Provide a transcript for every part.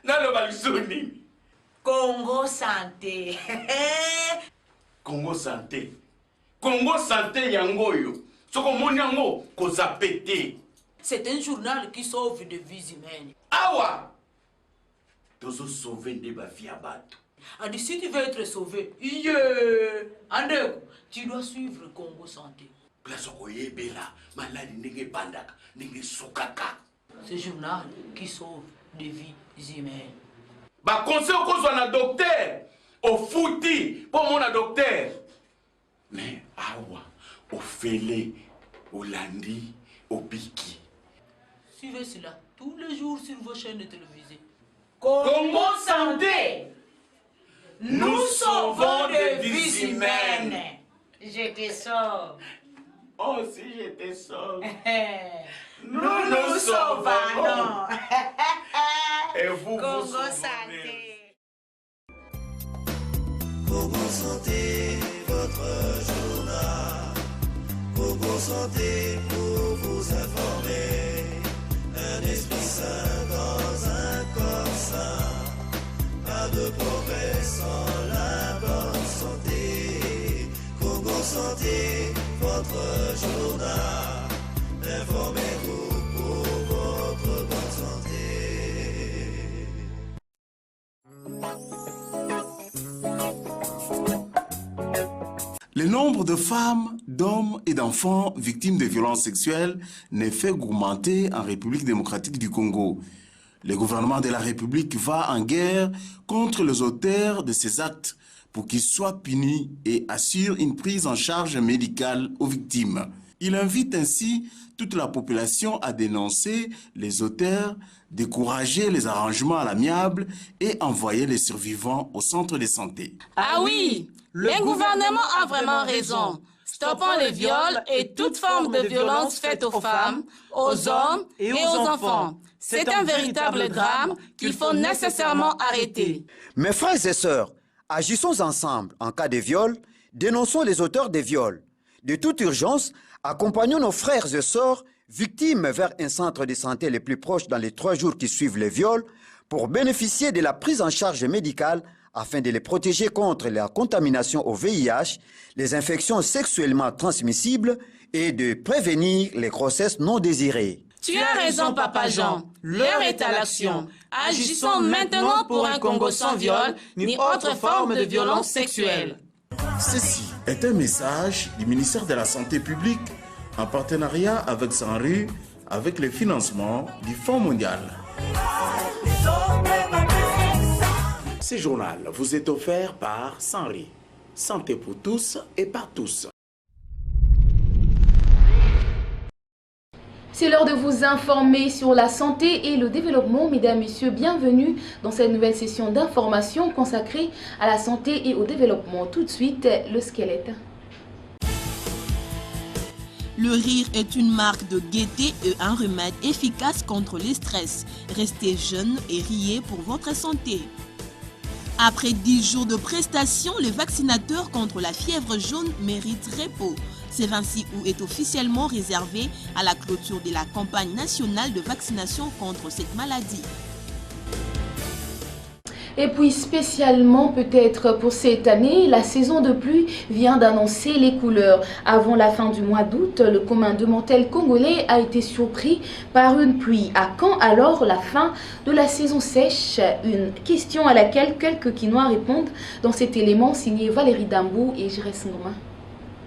naloba lisusu nini? Congo Santé. Congo Santé. Congo Santé yango yo. Soko moni yango koza pété. C'est un journal qui sauve des vies humaines. Awa! Tozo sauver des vie à bateau. Adi, si tu veux être sauvé, Andeko, tu dois suivre Congo Santé. Place Bela, maladi ndenge bandaka, ndenge sokaka. Ce journal qui sauve des vies humaines. Ba conseil kozwa na docteur, au fouti pour mon docteur. Mais awa, au félé, au landi, au biki. Suivez cela tous les jours sur vos chaînes de télévision. Congo Santé! Nous sauvons des vies humaines. Je te sauve. Oh, si je te sauve. Nous sauvons. Et vous, Congo vous sauvez. Santé. Congo Santé, votre journal. Congo Santé pour vous informer. Un esprit sain dans un corps sain. Pas de progrès sans la bonne santé. Congo Santé, votre journal. Informez-vous pour votre bonne santé. Le nombre de femmes, d'hommes et d'enfants victimes de violences sexuelles n'est fait qu'augmenter en République démocratique du Congo. Le gouvernement de la République va en guerre contre les auteurs de ces actes pour qu'ils soient punis et assure une prise en charge médicale aux victimes. Il invite ainsi toute la population à dénoncer les auteurs, décourager les arrangements à l'amiable et envoyer les survivants au centre de santé. Ah oui, le gouvernement a vraiment raison. Stoppons les viols et toute forme de violence faite aux femmes, aux hommes et aux enfants. C'est un véritable drame qu'il faut nécessairement arrêter. Mes frères et sœurs, agissons ensemble en cas de viol, dénonçons les auteurs des viols. De toute urgence, accompagnons nos frères et sœurs victimes vers un centre de santé le plus proche dans les 3 jours qui suivent le viol pour bénéficier de la prise en charge médicale afin de les protéger contre la contamination au VIH, les infections sexuellement transmissibles et de prévenir les grossesses non désirées. Tu as raison, Papa Jean. L'heure est à l'action. Agissons maintenant pour un Congo sans viol ni autre forme de violence sexuelle. Ceci est un message du ministère de la Santé publique en partenariat avec Sanri, avec le financement du Fonds mondial. Ce journal vous est offert par Sanri, Santé pour tous et par tous. C'est l'heure de vous informer sur la santé et le développement. Mesdames, Messieurs, bienvenue dans cette nouvelle session d'information consacrée à la santé et au développement. Tout de suite, le squelette. Le rire est une marque de gaieté et un remède efficace contre le stress. Restez jeune et riez pour votre santé. Après 10 jours de prestations, le vaccinateur contre la fièvre jaune mérite repos. Ce 26 août est officiellement réservé à la clôture de la campagne nationale de vaccination contre cette maladie. Et puis spécialement peut-être pour cette année, la saison de pluie vient d'annoncer les couleurs. Avant la fin du mois d'août, le commun de mortels congolais a été surpris par une pluie. À quand alors la fin de la saison sèche? Une question à laquelle quelques Quinois répondent dans cet élément signé Valérie Dambou et Jérès Ngouma.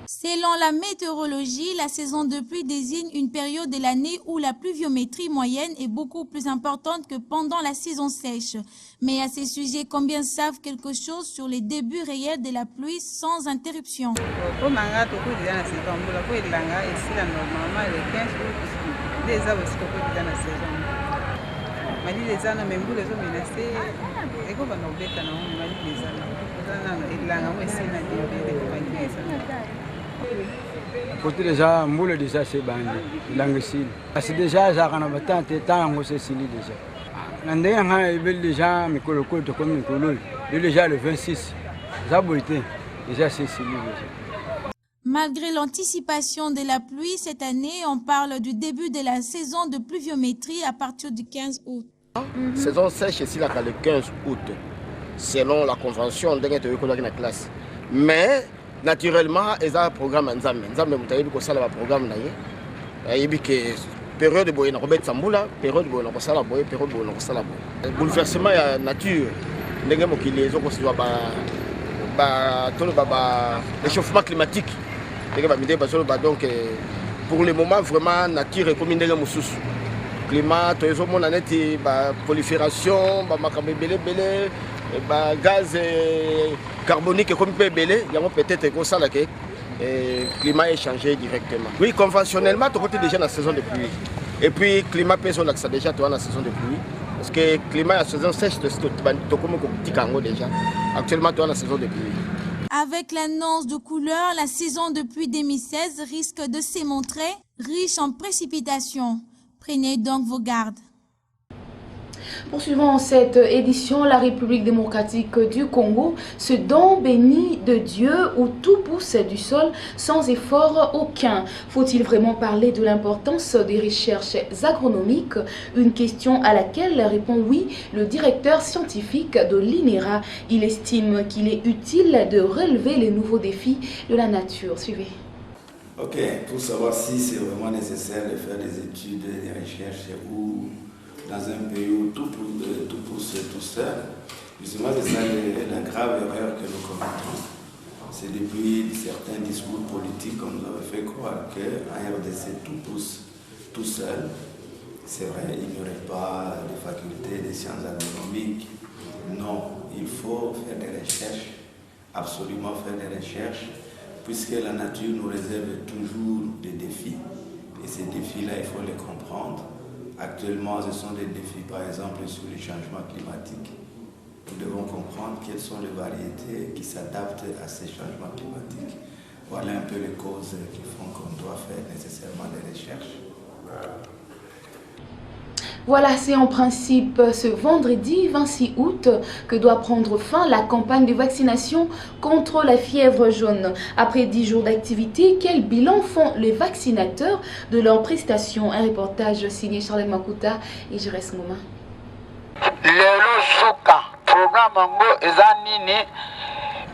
Selon la météorologie, la saison de pluie désigne une période de l'année où la pluviométrie moyenne est beaucoup plus importante que pendant la saison sèche. Mais à ces sujets, combien savent quelque chose sur les débuts réels de la pluie sans interruption? Côté déjà, moule déjà c'est bandé, langue sil. C'est déjà ça quand on attend temps c'est sili déjà. L'année il déjà mais que le côté comme Nicolas, déjà le 26. Ça boité, déjà c'est sili déjà. Malgré l'anticipation de la pluie cette année, on parle du début de la saison de pluviométrie à partir du 15 août. Saison sèche ici le 15 août, selon la convention de la classe. Mais naturellement, il y a un programme Nzambe. Nzambe mutayebi ko sala ba programme na ye. Yebi que période boye na Robert Sambula, période boye na ko sala boye, période boye na ko sala boye. Bouleversement ya nature. Ndenge mokili ezo ko siwa ba réchauffement climatique. Ndenge ba mide ba solo ba donc pour le moment vraiment nature est comme ndenge mususu. Climat, tozo mona neti ba prolifération, ba makambe belé ba gaz carbonique comme peu belé, il y a peut-être que ça là que climat est changé directement. Oui, conventionnellement, tu côté déjà dans la saison de pluie. Et puis climat peut on ça déjà toi dans la saison de pluie parce que climat la saison sèche de comme petit kango déjà. Actuellement toi dans la saison de pluie. Avec l'annonce de couleur, la saison de pluie 2016 risque de se montrer riche en précipitations. Prenez donc vos gardes. Poursuivons cette édition, la République démocratique du Congo, ce don béni de Dieu où tout pousse du sol sans effort aucun. Faut-il vraiment parler de l'importance des recherches agronomiques? Une question à laquelle répond oui le directeur scientifique de l'INERA. Il estime qu'il est utile de relever les nouveaux défis de la nature. Suivez. Ok, pour savoir si c'est vraiment nécessaire de faire des études, des recherches ou dans un pays où tout pousse tout seul, justement c'est ça la grave erreur que nous commettons. C'est depuis certains discours politiques qu'on nous avait fait croire qu'en RDC tout pousse tout seul. C'est vrai, il n'y aurait pas de faculté des sciences agronomiques. Non, il faut faire des recherches, absolument faire des recherches, puisque la nature nous réserve toujours des défis. Et ces défis-là, il faut les comprendre. Actuellement, ce sont des défis, par exemple, sur le changement climatique. Nous devons comprendre quelles sont les variétés qui s'adaptent à ces changements climatiques. Voilà un peu les causes qui font qu'on doit faire nécessairement des recherches. Voilà, c'est en principe ce vendredi 26 août que doit prendre fin la campagne de vaccination contre la fièvre jaune. Après 10 jours d'activité, quel bilan font les vaccinateurs de leurs prestations? Un reportage signé Charles Makuta et Jérès Ngoma. Lelo Souka, programme Ezanini,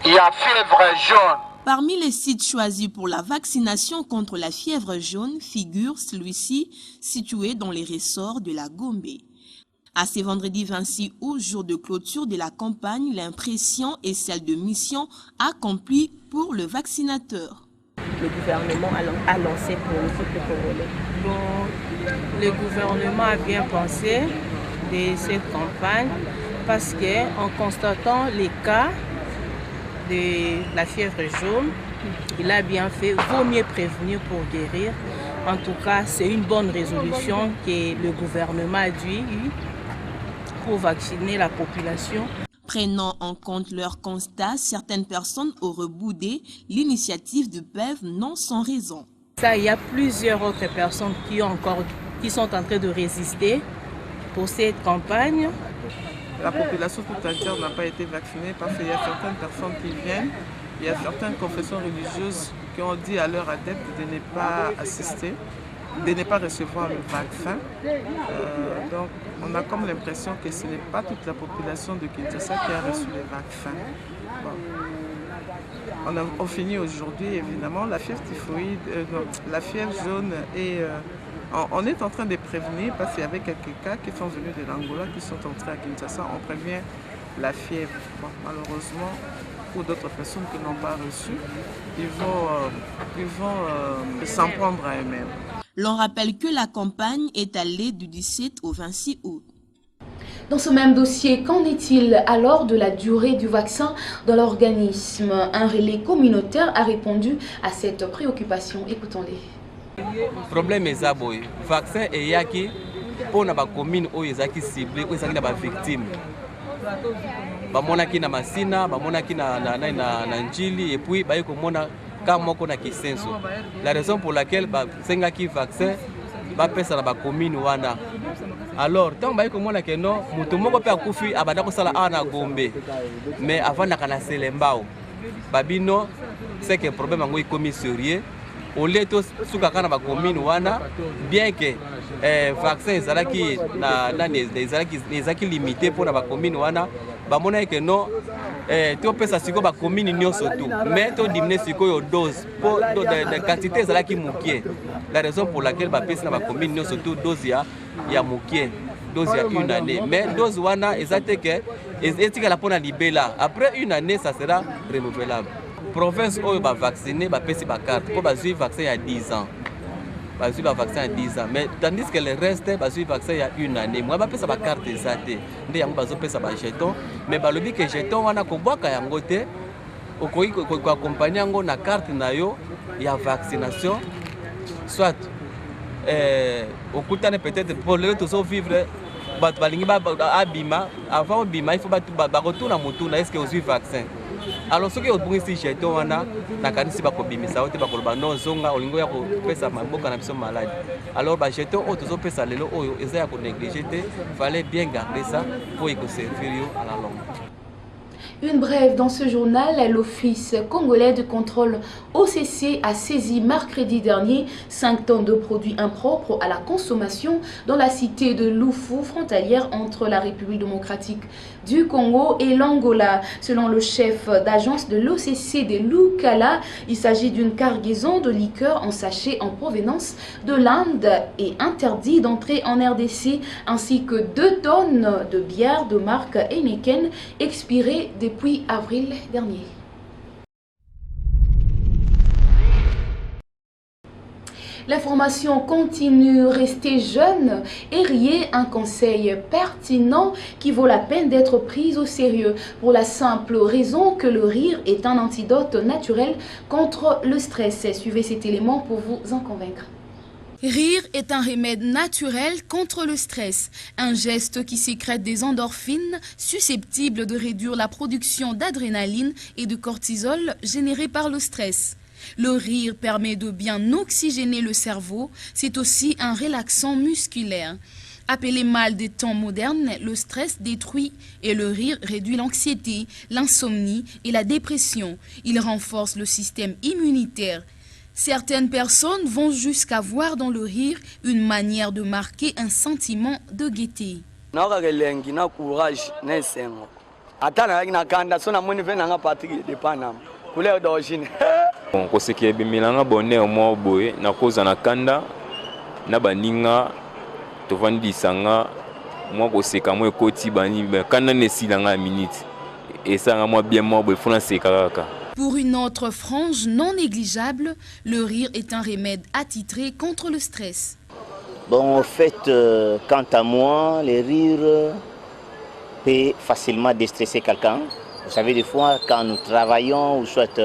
il y a fièvre jaune. Parmi les sites choisis pour la vaccination contre la fièvre jaune figure celui-ci situé dans les ressorts de la Gombe. À ce vendredi 26 août, jour de clôture de la campagne, l'impression et celle de mission accomplie pour le vaccinateur. Le gouvernement a lancé pour le peuple congolais. Bon, le gouvernement a bien pensé de cette campagne parce qu'en constatant les cas de la fièvre jaune, il a bien fait, vaut mieux prévenir pour guérir. En tout cas, c'est une bonne résolution que le gouvernement a dû pour vacciner la population. Prenant en compte leur constat, certaines personnes auraient boudé l'initiative de PEV non sans raison. Ça, il y a plusieurs autres personnes qui sont en train de résister pour cette campagne. La population tout entière n'a pas été vaccinée parce qu'il y a certaines personnes qui viennent, il y a certaines confessions religieuses qui ont dit à leurs adeptes de ne pas assister, de ne pas recevoir le vaccin. Donc on a comme l'impression que ce n'est pas toute la population de Kinshasa qui a reçu le vaccin. Bon. On finit aujourd'hui évidemment la fièvre typhoïde, la fièvre jaune et on est en train de prévenir parce qu'il y avait quelques cas qui sont venus de l'Angola qui sont entrés à Kinshasa. On prévient la fièvre. Bon, malheureusement, pour d'autres personnes qui n'ont pas reçu, ils vont s'en prendre à eux-mêmes. L'on rappelle que la campagne est allée du 17 au 26 août. Dans ce même dossier, qu'en est-il alors de la durée du vaccin dans l'organisme? Un relais communautaire a répondu à cette préoccupation. Écoutons-les. Problème est ça, boy. Vaccin et yaki pour na ba commune o ezaki ciblé o ezaki na ba victime. Ba mona ki na masina, ba mona ki na njili et puis ba yiko mona ka moko na kisenso. La raison pour laquelle ba senga ki vaccin ba pesa na ba commune wana. Alors, tant ba yiko mona ke non, mutu moko pe akufi abanda ko sala ana Gombe. Mais avant na kana selembao. Babino c'est que problème ngo ikomi sérieux. au lieu de suka kana ba commune wana bien que vaccin ezalaki ezalaki limité pour na ba commune wana ba mona que non to pesa siko ba commune nyonso tout mais to diminuer siko yo dose pour de quantité ezalaki mukie la raison pour laquelle ba pesa na ba commune nyonso tout dose ya mukie dose ya une année mais dose wana ezate que etika la pona libela après une année ça sera renouvelable. Province où va vacciner, va passer ma carte. Pour baser vaccin il y a 10 ans. Baser vaccin il y a 10 ans. Mais tandis que le reste, baser vaccin il y a une année. Moi, je vais ma carte exacte. Je vais passer ma jeton. Mais le but que jeton, on a combat quand yangote. Au quoi accompagner na carte na yo, il y a vaccination. Soit au coup peut-être pour le tout vivre. Avant bima, il faut retourner à moto. Est-ce que vous avez vaccin? Alors ce qui est bon ici chez toi na kanisi ba kobimisa ote ba koloba no zonga olingo ya ko pesa maboka na biso malade. Alors ba jeton o tozo pesa lelo oyo eza ya ko négliger te, fallait bien garder ça pour y servir yo à la longue. Une brève dans ce journal, l'Office congolais de contrôle OCC a saisi mercredi dernier 5 tonnes de produits impropres à la consommation dans la cité de Lufu, frontalière entre la République démocratique du Congo et l'Angola. Selon le chef d'agence de l'OCC de Lukala, il s'agit d'une cargaison de liqueurs en sachet en provenance de l'Inde et interdit d'entrer en RDC, ainsi que 2 tonnes de bière de marque Heineken expirée depuis avril dernier. L'information continue, rester jeune et riez, un conseil pertinent qui vaut la peine d'être pris au sérieux pour la simple raison que le rire est un antidote naturel contre le stress. Suivez cet élément pour vous en convaincre. Rire est un remède naturel contre le stress, un geste qui sécrète des endorphines susceptibles de réduire la production d'adrénaline et de cortisol générée par le stress. Le rire permet de bien oxygéner le cerveau, c'est aussi un relaxant musculaire. Appelé mal des temps modernes, le stress détruit et le rire réduit l'anxiété, l'insomnie et la dépression. Il renforce le système immunitaire. Certaines personnes vont jusqu'à voir dans le rire une manière de marquer un sentiment de gaieté. Koseki ebimelanga bonheur mwa boye na koza na kanda na baninga tovandisanga mwa koseka mwa ekoti bani kanda nesilanga minute esanga mwa bien mwa boye fona seka kaka. Pour une autre frange non négligeable, le rire est un remède attitré contre le stress. Bon, en fait, quant à moi, le rire peut facilement déstresser quelqu'un. Vous savez, des fois, quand nous travaillons ou soit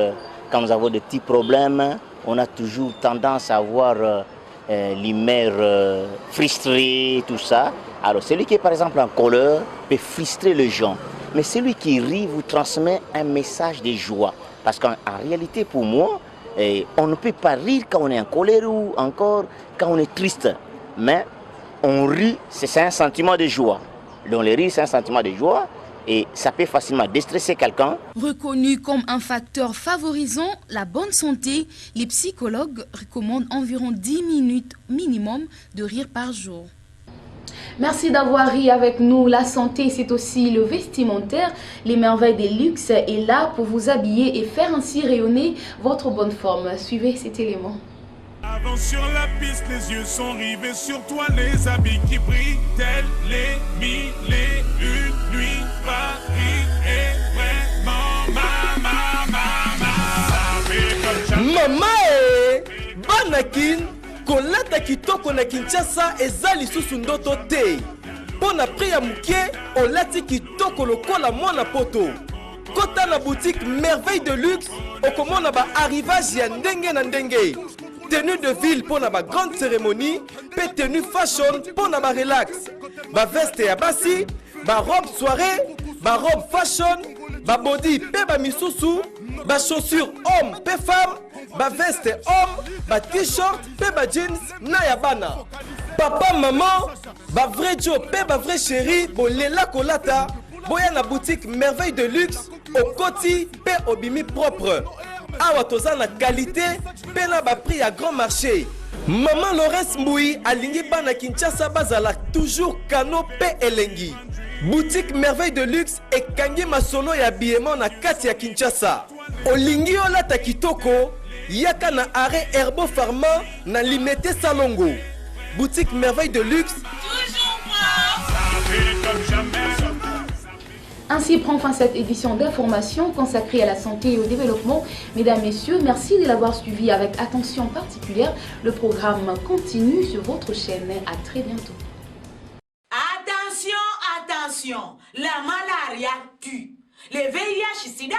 quand nous avons de petits problèmes, on a toujours tendance à avoir l'humeur frustrée, tout ça. Alors, celui qui est par exemple en colère peut frustrer les gens. Mais celui qui rit vous transmet un message de joie. Parce qu'en réalité, pour moi, on ne peut pas rire quand on est en colère ou encore quand on est triste. Mais on rit, c'est un sentiment de joie. Donc le rire, c'est un sentiment de joie et ça peut facilement déstresser quelqu'un. Reconnu comme un facteur favorisant la bonne santé, les psychologues recommandent environ 10 minutes minimum de rire par jour. Merci d'avoir ri avec nous. La santé, c'est aussi le vestimentaire. Les merveilles des luxes est là pour vous habiller et faire ainsi rayonner votre bonne forme. Suivez cet élément. Avant sur la piste, les yeux sont rivés sur toi, les habits qui brillent, tels les mille et une nuits. Paris est vraiment Mama Banakin kolata kitoko na Kinshasa eza lisusu ndoto te. Pona priya mukie olati kitoko lokola mwana poto. Kota na boutique Merveille de Luxe okomona ba arrivage ya ndenge na ndenge. Tenue de ville pour la grande cérémonie, pe tenue fashion pour la relax. Ba veste ya basi, ba robe soirée, ba robe fashion, ba body pe ba misusu, ba chaussures homme pe femme, ba veste homme, ba t-shirt pe ba jeans na ya bana. Papa maman, ba vrai Joe pe ba vrai chéri, bo lela kolata, boya na boutique Merveille de Luxe, au Koti pe obimi propre. awa toza na qualité mpe na baprix ya grand marché. Maman Laurence Mboui alingi bana Kinshasa bazala toujours kano pe elengi. Boutique Merveille de Luxe ekangi masono ya biemo na kati ya Kinshasa. Olingi olata kitoko yaka na arrêt Herbo Pharma na Limete Salongo. Boutique Merveille de Luxe. Ainsi prend fin cette édition d'information consacrée à la santé et au développement. Mesdames, Messieurs, merci de l'avoir suivi avec attention particulière. Le programme continue sur votre chaîne. À très bientôt. Attention, attention, la malaria tue. Les VIH-Sida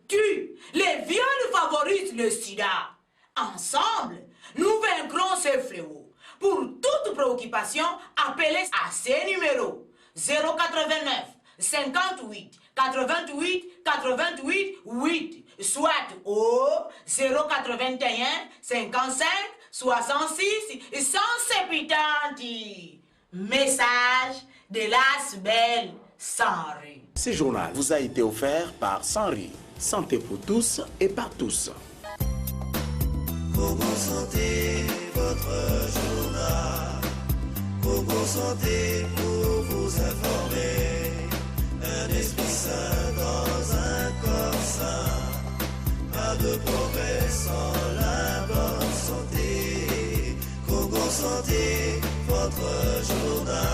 tuent. Les viols favorisent le sida. Ensemble, nous vaincrons ce fléau. Pour toute préoccupation, appelez à ces numéros 089 58 88 88 8, soit au 081 55 66 170. Message de l'ASBEL Sanri. Ce journal vous a été offert par Sanri, santé pour tous et par tous. Coco Santé, votre journal. Coco Santé pour vous informer. Un esprit sain dans un corps sain. Pas de progrès sans la bonne santé. Coco Santé, votre journal.